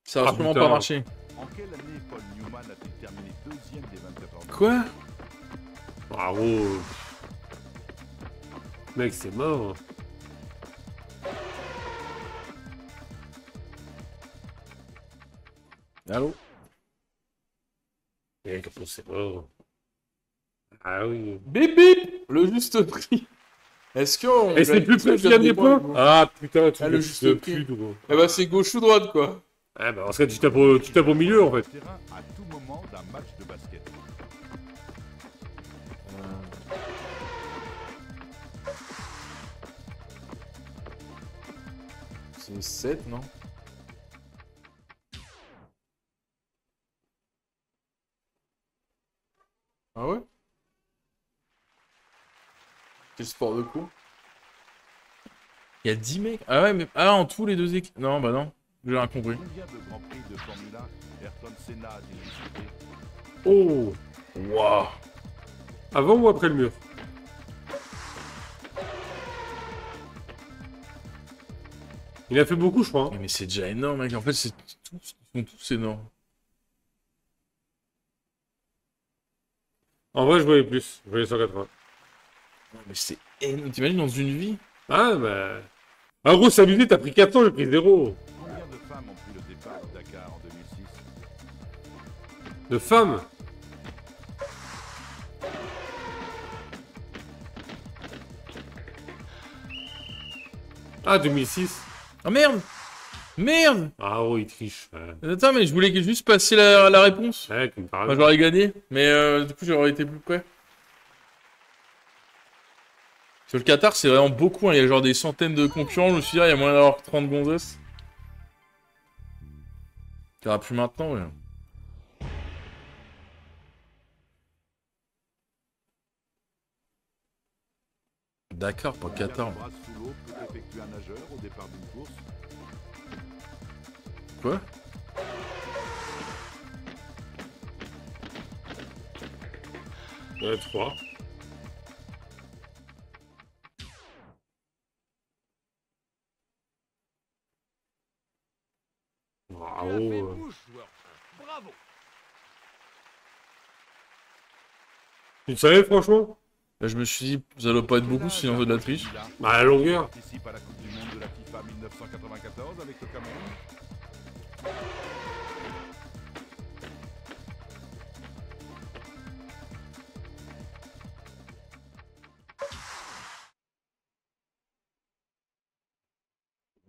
Ça va Ah, sûrement putain. pas marcher. En quelle année Paul Newman a-t-il terminé deuxième des 24 heures? Quoi? Bravo. Mec, c'est mort. Allô? Mec, après, c'est mort. Ah oui. Bip bip! Le juste prix. Est-ce qu'on... Et c'est plus précis à des points? Ah putain, tu Ah, le le juste juste plus, prix. gros. Eh bah, c'est gauche ou droite, quoi. Ah bah, en ce cas, tu tapes au milieu, en fait. Terrain à tout moment d'un match de basket. C'est 7, non? Ah ouais? Quel sport de coup? Il y a 10 mecs? Ah ouais, mais... Ah, en tout, les deux équipes? Non, bah non. J'ai rien compris. Combien de Grands Prix de Formule 1 Ayrton Senna a-t-il disputé? Oh. Waouh! Avant ou après le mur? Il a fait beaucoup, je crois. Hein. Mais c'est déjà énorme, mec. En fait, c'est tous, ils sont tous énormes. En vrai, je voyais plus. Je voyais 180. Mais c'est énorme. T'imagines dans une vie? Ah, bah... En gros, c'est abusé, t'as pris 400, j'ai pris 0. Combien de femmes ont pris le départ de Dakar en 2006? De femmes? Ah, 2006. Ah merde! Merde! Ah, oh, il triche. Ouais, Attends, mais je voulais juste passer la réponse. ouais comme par Enfin, hasard. j'aurais gagné, mais du coup, j'aurais été plus près. Sur le Qatar, c'est vraiment beaucoup. Hein. Il y a genre des centaines de concurrents. Je me suis dit, ah, il y a moyen d'avoir 30 gonzesses. Il n'y aura plus maintenant, ouais. Dakar, pas Qatar. Combien de brasses sous l'eau peut effectuer un nageur au départ d'une course? Quoi? Ouais, 3. Tu as fait Bravo. mouche, joueur 1. Bravo. Tu le savais, franchement? Là, je me suis dit, ça doit pas être beaucoup sinon c'est de la triche. Bah, la longueur. Participe à la Coupe du Monde de la FIFA 1994 avec le Cameroun.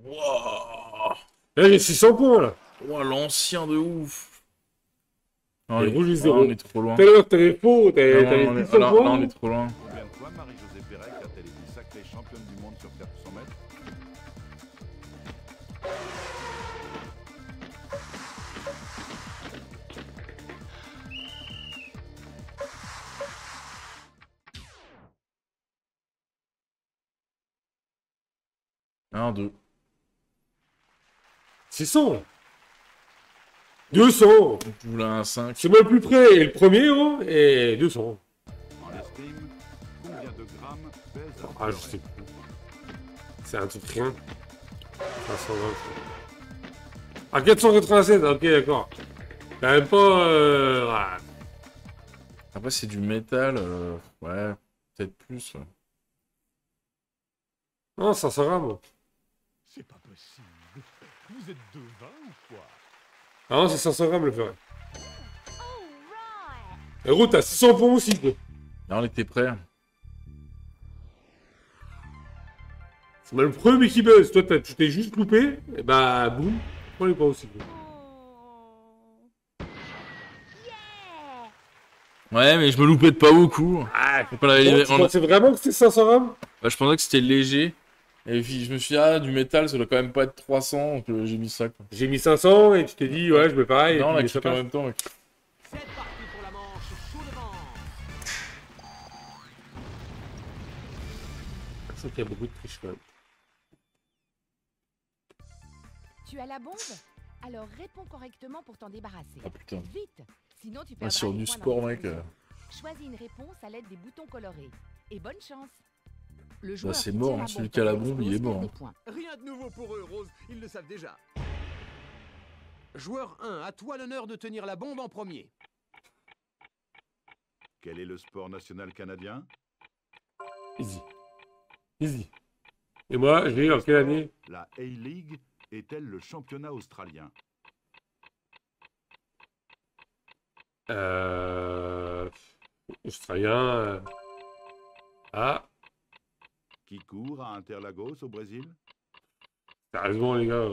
Wouah! Là, j'ai 600 points, là. Ouah, l'ancien de ouf! Non, Les rouges, les ah, zéros. on est trop loin. Tout à l'heure, t'avais faux, Non, t'avais non, 600 là, points. là, on est trop loin. Combien de fois Marie-Josée Pérec a-t-elle été sacrée championne du monde sur 400 mètres? Un, deux. 600. 200. Je voulais un 5. C'est moi le plus près. Et le premier, oh, et 200. En estime, combien de grammes pèse un Ah, je fleuret? sais plus. C'est un truc rien. 520. Ah, 487, ok, d'accord. Quand même pas... ouais. Après, c'est du métal. Ouais, peut-être plus. Ouais. Non, 500 grammes. C'est pas possible. Vous êtes devin ou quoi? Ah non, c'est 500 grammes le ferret. Et gros, t'as 600 points aussi, quoi. Là, on était prêts. C'est le premier qui buzz. Toi, tu t'es juste loupé. Et bah, boum. Prends les points aussi, quoi. Ouais, mais je me loupais de pas beaucoup. Ah, Faut pas la- tu on a- pensais vraiment que c'était 500 grammes? Bah, je pensais que c'était léger. Et puis, je me suis dit, ah, du métal, ça doit quand même pas être 300. Donc, j'ai mis ça, quoi. J'ai mis 500 et tu t'es dit, ouais, je mets pareil. Non, on a et puis, ça cliqué en passe. même temps, mec. C'est parti pour la manche, chaud devant. Je sens qu'il y a beaucoup de triche, quand même. Tu as la bombe? Alors réponds correctement pour t'en débarrasser. Ah, putain. Vite, sinon tu Ah, perdras sur des du points dans sport, les mec. conclusions. Choisis une réponse à l'aide des boutons colorés. Et bonne chance. Le Bah, joueur c'est qui mort, tient hein. Celui bombe qui a la quand elle bombe, il est explose mort. perd Hein. des points. Rien de nouveau pour eux, Rose, ils le savent déjà. Joueur 1, à toi l'honneur de tenir la bombe en premier. Quel est le sport national canadien? Easy. Easy. Et moi, j'ai en quelle année? La A-League est-elle le championnat australien? Australien. Ah, Qui court à Interlagos au Brésil? sérieusement, les gars.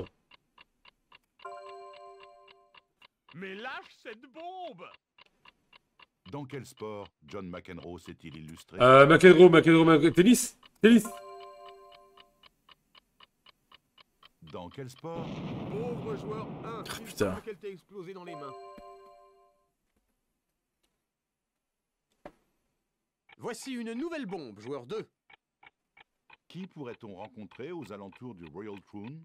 Mais lâche cette bombe! Dans quel sport John McEnroe s'est-il illustré? McEnroe, tennis. Tennis. Dans quel sport? Pauvre joueur 1, il putain. semble qu'elle t'ait explosé dans les mains. Voici une nouvelle bombe, joueur 2. Qui pourrait-on rencontrer aux alentours du Royal Troon?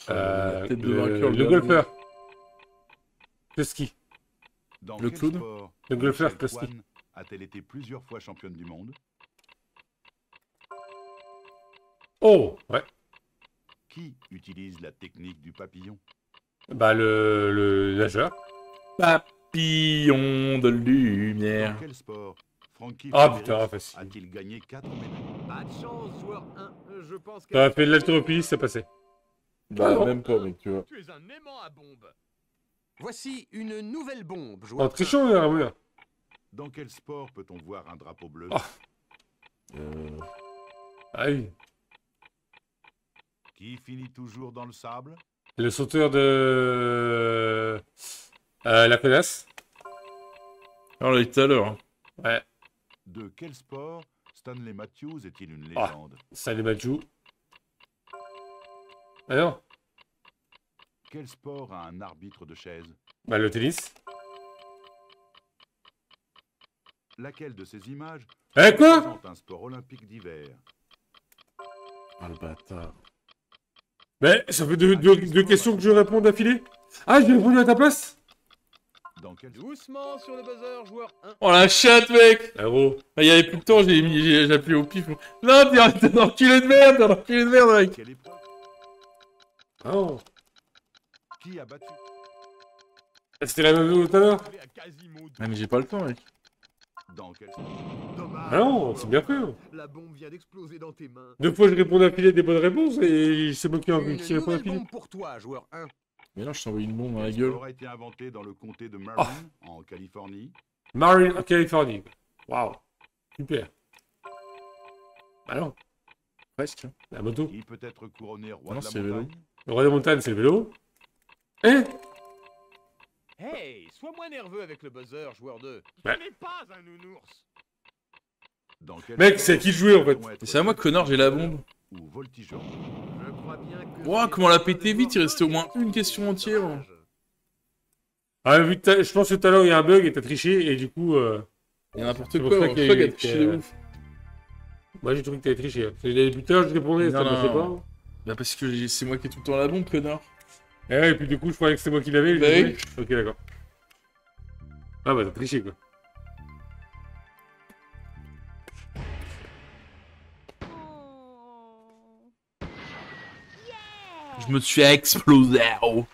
La tête de vainqueur, le gars. golfeur. Le ski. Dans Le quel clown? sport Le golfeur Michelle classique. Swan a-t-elle été plusieurs fois championne du monde? Oh, ouais. Qui utilise la technique du papillon? Bah, le nageur. Papillon de Dans lumière. quel sport Frankie Ah Frédéric putain, facile. a-t-il gagné 4 médailles? Pas de chance, joueur 1. Je pense T'as fait de l'haltérophilie, c'est passé. Bah, bon. même pas, mec, tu vois. Tu es un aimant à bombe. Voici une nouvelle bombe, En joueur. trichant, il y a un mur. Dans quel sport peut-on voir un drapeau bleu? Ah. Ah oui. Qui finit toujours dans le sable? Le sauteur de... la connasse. On l'a eu tout à l'heure. Hein. Ouais. De quel sport Stanley Matthews est-il une Ah. légende? Salut Majou. Ah non. Quel sport a un arbitre de chaise? Bah, le tennis. Laquelle de ces images Eh, quoi? représente un sport olympique d'hiver? Ah, le bâtard. Mais ça fait deux questions que je réponds d'affilée. Ah, j'ai répondu à ta place? Dans quel Doucement sur le buzzer, joueur 1. Oh la chatte, mec! Ah gros. Il y avait plus de temps, j'ai appuyé au pif. Non, t'es un enculé de merde, t'es un enculé de merde, mec! quelle épreuve? Ah non. Qui a battu? C'était la même de tout à l'heure. Allez à Quasimodo. Ah, mais j'ai pas le temps, mec. Dans quel sport? Dommage. Ah non, c'est bien fait. Hein. La bombe vient d'exploser dans tes mains. 2 fois je réponds d'affilée des bonnes réponses et c'est moi qui Une réponds nouvelle d'affilée. bombe pour toi, joueur 1. Mais non, je t'ai envoyé une bombe dans la Quel gueule. sport a été inventé dans le comté de Marin, en Californie? Marine en Californie. Waouh. Super. Bah non, Presque. la moto. Qui peut être couronné roi Ah non, de c'est la le vélo. montagne? Le roi des montagnes, c'est le vélo. Eh? Hey, sois moins nerveux avec le buzzer, joueur 2. Ouais. Ce n'est pas un nounours. Dans quel Mec, sport c'est à qui de jouer, en fait. peut-on être Et c'est à moi, connard, j'ai la bombe. Ou voltigeur? Je crois bien que... Ouah, comment la pété vite, il restait au moins une question entière. Dommage. Ah, vu que je pense que tout à l'heure il y a un bug et t'as triché et du coup. Il y a n'importe C'est pour quoi, ça on qu'il y a croit eu- qu'elle a triché de ouf. Moi j'ai trouvé que t'avais triché. Parce que les buteurs, je répondais, ça Non, passait non. pas. Bah, parce que c'est moi qui ai tout le temps la bombe, connard. Et ouais, et puis du coup, je croyais que c'était moi qui l'avais. Bah j'ai oui. joué. Ok, d'accord. Ah bah t'as triché quoi. Je me suis explosé. Oh.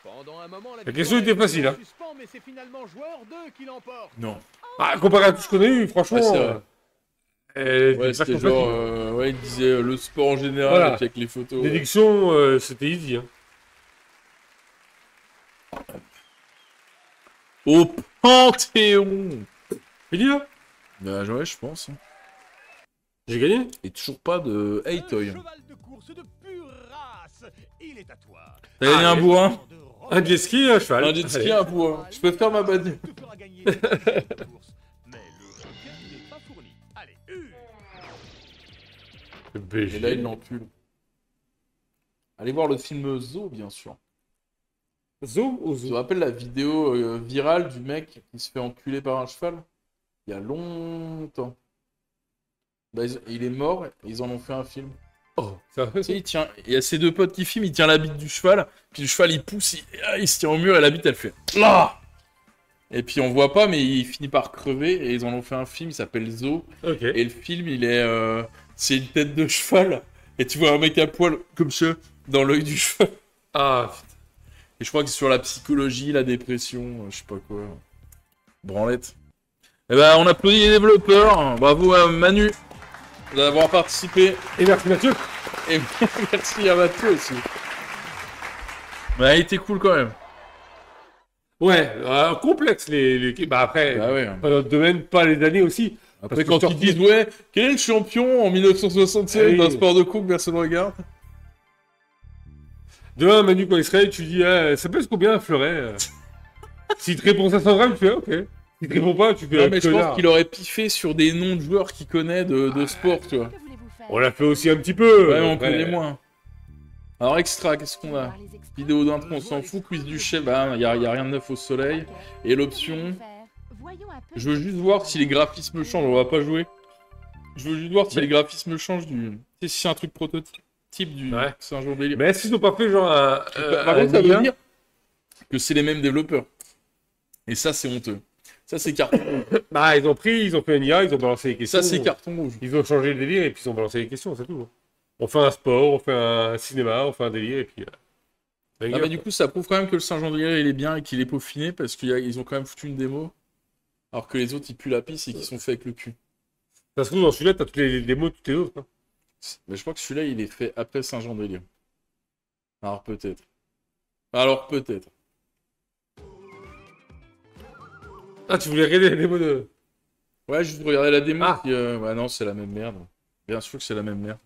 Pendant un moment, La question était facile, hein. Suspens, mais c'est finalement joueur 2 qui l'emporte. Non. Ah, comparé à tout ce qu'on a eu, franchement. Ouais, c'est vrai. Ouais, c'était c'était vachement genre. facile. Ouais, il disait le sport en général, Voilà. et puis avec les photos. L'édiction, c'était easy. Hein. Au Panthéon. Fini là? Bah, ouais, je pense. Hein. J'ai gagné? Et toujours pas de Un Hey-Toy. cheval de course de pure race. Il est à toi. T'as gagné un yes. bourrin. Un jet ski et un cheval. Un jet ski, Allez. un bourrin. Je peux faire ma bagnole. Te fera gagner le cheval de course. Mais le week-end n'est pas fourni. Allez, BG. Et là, il l'encule. Allez voir le film Zo, bien sûr. Zo ou Tu te Zo? rappelles la vidéo virale du mec qui se fait enculer par un cheval? Il y a longtemps. Bah, il est mort et ils en ont fait un film. Oh, ça Tu sais, il y a ses deux potes qui filment, il tient la bite du cheval, puis le cheval il pousse, il se tient au mur et la bite elle fait là. Et puis on voit pas, mais il finit par crever et ils en ont fait un film, il s'appelle Zo. Ok. Et le film il est. C'est une tête de cheval et tu vois un mec à poil comme ça dans l'œil du cheval. Ah, Et je crois que c'est sur la psychologie, la dépression, je sais pas quoi. Branlette. Eh ben, on applaudit les développeurs. Bravo à Manu d'avoir participé. et merci Mathieu. Et merci à Mathieu aussi. Bah, il était cool quand même. Ouais, complexe Bah après, Bah ouais. pas notre domaine, pas les années aussi. Après, Parce que quand ils disent, ouais, quel est le champion en 1967 Ah oui. d'un sport de course que personne ne regarde? Demain, Manu, quand il serait, tu dis, ça pèse combien un fleuret S'il te répond 500 grammes, tu fais, ok. S'il te répond pas, tu fais, Non, mais je connard. pense qu'il aurait piffé sur des noms de joueurs qu'il connaît de sport, tu vois. Que voulez-vous faire? On l'a fait aussi un petit peu. Ouais, mais on après. connaît moins. Alors, extra, qu'est-ce qu'on a? Voir les extras. Vidéo d'intro, on s'en fout. Quiz du chef, bah, y a rien de neuf au soleil. Et l'option, Voyons un peu je veux juste voir si les graphismes changent. On va pas jouer. Je veux juste voir si les graphismes changent du. Tu sais, si c'est un truc prototype du. Ouais. C'est un jour délire. Mais est-ce qu'ils n'ont pas fait genre un. Par contre, ça veut IA? dire que c'est les mêmes développeurs. Et ça, c'est honteux. Ça, c'est carton rouge. Bah, ils ont fait un IA, ils ont balancé les Et questions. ça, c'est carton rouge. Ils ont changé le délire et puis ils ont balancé les questions, c'est tout. On fait un sport, on fait un cinéma, on fait un délire, et puis... Ah, mais du coup, ça prouve quand même que le Saint-Jean-de-Rivière, il est bien et qu'il est peaufiné, parce qu'ils ont quand même foutu une démo, alors que les autres, ils puent la pisse et qu'ils sont faits avec le cul. Ça se trouve, dans celui-là, t'as toutes les démos de toutes les autres. Hein. Mais je crois que celui-là, il est fait après Saint-Jean-de-Rivière. Alors peut-être. Alors peut-être. Ah, tu voulais regarder la démo de... Ouais, juste regarder la démo. Ah. Ouais, non, c'est la même merde. Bien sûr que c'est la même merde.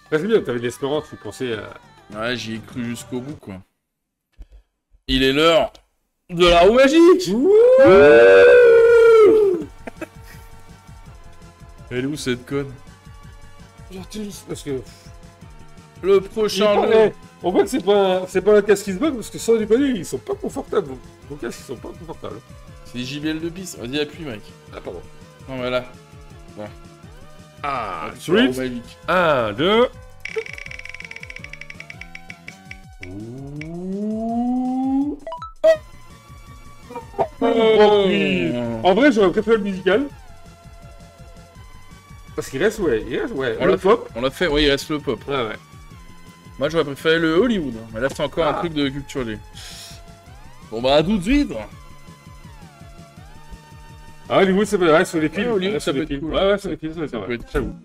Ouais, c'est bien, t'avais de l'espérance, tu pensais à... Ouais, j'y ai cru jusqu'au bout, quoi. Il est l'heure de la roue magique. Elle est où cette conne? Parce que... Le prochain jeu. On voit que c'est pas un casque qui se bug, parce que sans déconner, ils sont pas confortables. Vos casques, ils sont pas confortables. C'est des JBL de piste. Vas-y, appuie, mec. Ah, pardon. Non, mais là. Ah, Sur la roue suite. magique. 1, 2... En vrai, j'aurais préféré le musical. Parce qu'il reste, ouais. On l'a fait, ouais, il reste le pop. Ouais, ouais. Moi, j'aurais préféré le Hollywood. Mais là, c'est encore un truc de culture G. Bon, bah, à tout de suite. Ah, Hollywood, ça peut être sur les films. Ouais, Hollywood, Ouais, ça peut sur les être films. cool. Ouais, ouais, sur les films, ça va être Ça peut être J'avoue.